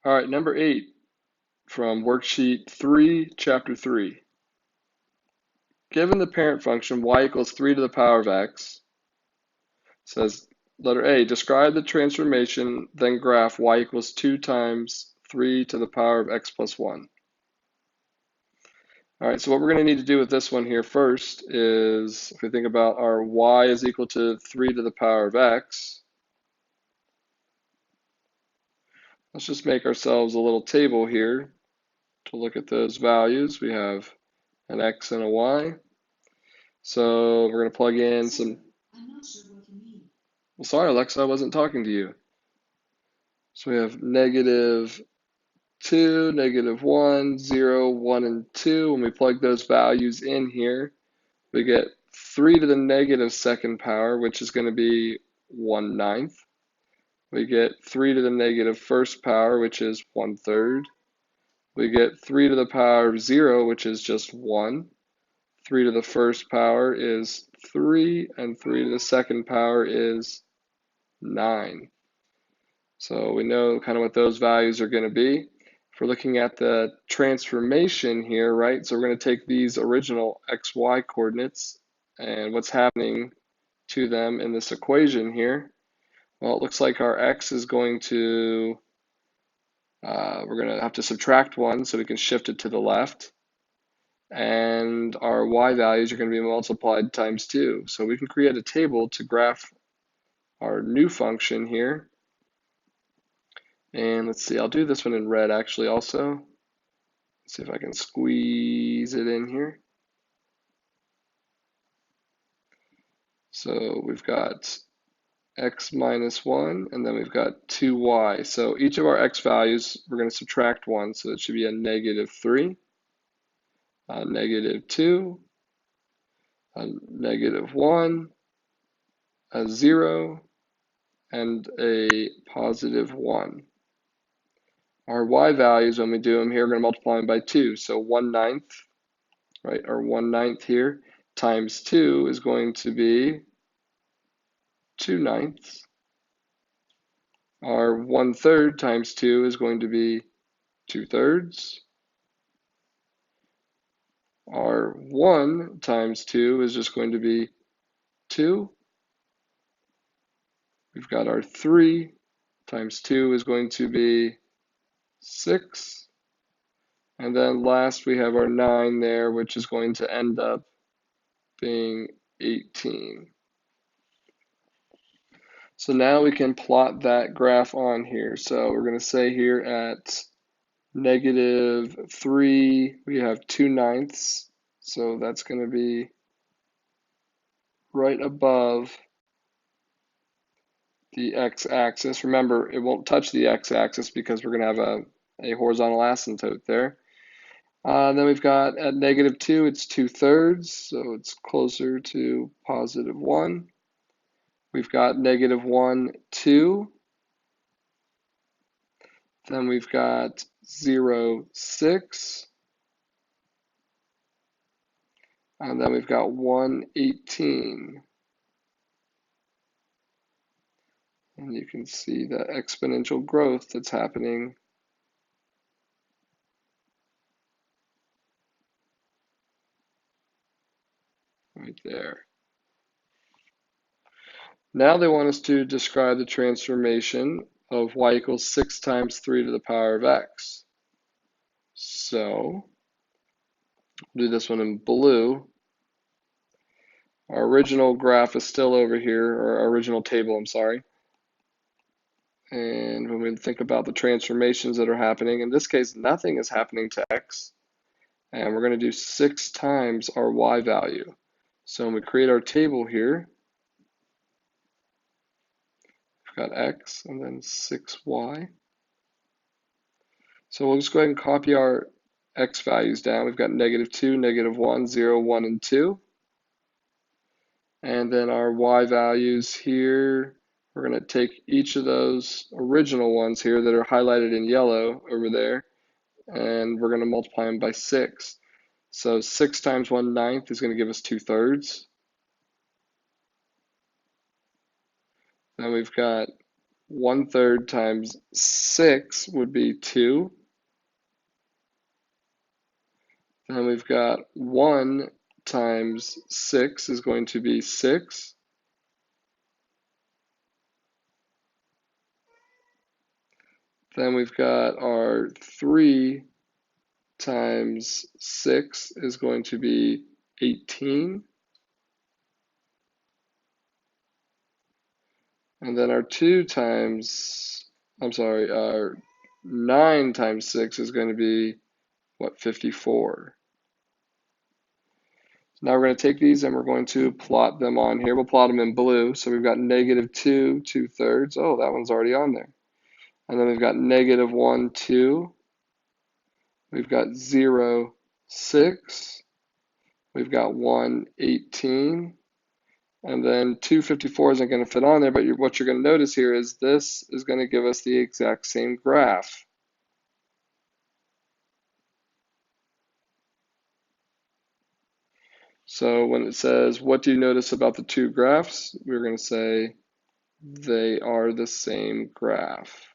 All right, number 8 from worksheet 3, chapter 3. Given the parent function y equals 3 to the power of x, says letter A, describe the transformation, then graph y equals 2 times 3 to the power of x plus 1. All right, so what we're going to need to do with this one here first is, if we think about our y is equal to 3 to the power of x, let's just make ourselves a little table here to look at those values. We have an x and a y. So we're going to plug in some. I'm not sure what you mean. Well, sorry, Alexa, I wasn't talking to you. So we have negative 2, negative 1, 0, 1, and 2. When we plug those values in here, we get 3 to the negative second power, which is going to be 1/9. We get 3 to the negative first power, which is 1/3. We get 3 to the power of 0, which is just 1. 3 to the first power is 3, and 3 to the second power is 9. So we know kind of what those values are going to be. If we're looking at the transformation here, right, so we're going to take these original xy coordinates and what's happening to them in this equation here. Well, it looks like our x is going to, we're going to have to subtract 1 so we can shift it to the left. And our y values are going to be multiplied times 2. So we can create a table to graph our new function here. And let's see, I'll do this one in red actually also. Let's see if I can squeeze it in here. So we've got x minus 1, and then we've got 2y. So each of our x values, we're going to subtract 1, so it should be a negative 3, a negative 2, a negative 1, a 0, and a positive 1. Our y values, when we do them here, we're going to multiply them by 2. So 1/9, right, or 1/9 here, times 2 is going to be 2/9. Our 1/3 times 2 is going to be 2/3. Our 1 times 2 is just going to be 2. We've got our 3 times 2 is going to be 6. And then last we have our 9 there, which is going to end up being 18. So now we can plot that graph on here. So we're going to say here at negative 3, we have 2/9. So that's going to be right above the x-axis. Remember, it won't touch the x-axis because we're going to have a horizontal asymptote there. Then we've got at negative 2, it's 2/3, so it's closer to positive 1. We've got negative 1, 2. Then we've got 0, 6. And then we've got 1, 18. And you can see the exponential growth that's happening right there. Now they want us to describe the transformation of y equals 6 times 3 to the power of x. So, we'll do this one in blue. Our original graph is still over here, or our original table, I'm sorry. And when we think about the transformations that are happening, in this case, nothing is happening to x. And we're going to do 6 times our y value. So when we create our table here, we've got x and then 6y. So we'll just go ahead and copy our x values down. We've got negative 2, negative 1, 0, 1, and 2. And then our y values here, we're going to take each of those original ones here that are highlighted in yellow over there, and we're going to multiply them by 6. So 6 times 1/9 is going to give us 2/3. Then we've got 1/3 times 6 would be 2. Then we've got 1 times 6 is going to be 6. Then we've got our 3 times 6 is going to be 18. And then our 9 times 6 is going to be, what, 54. Now we're going to take these and we're going to plot them on here. We'll plot them in blue. So we've got -2, 2/3. Oh, that one's already on there. And then we've got -1, 2. We've got 0, 6. We've got 1, 18. And then 254 isn't going to fit on there, but what you're going to notice here is this is going to give us the exact same graph. So when it says, what do you notice about the two graphs? We're going to say they are the same graph.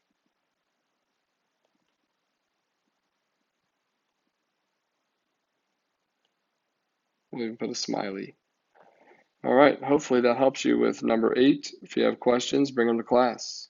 We can put a smiley. All right, hopefully that helps you with number 8. If you have questions, bring them to class.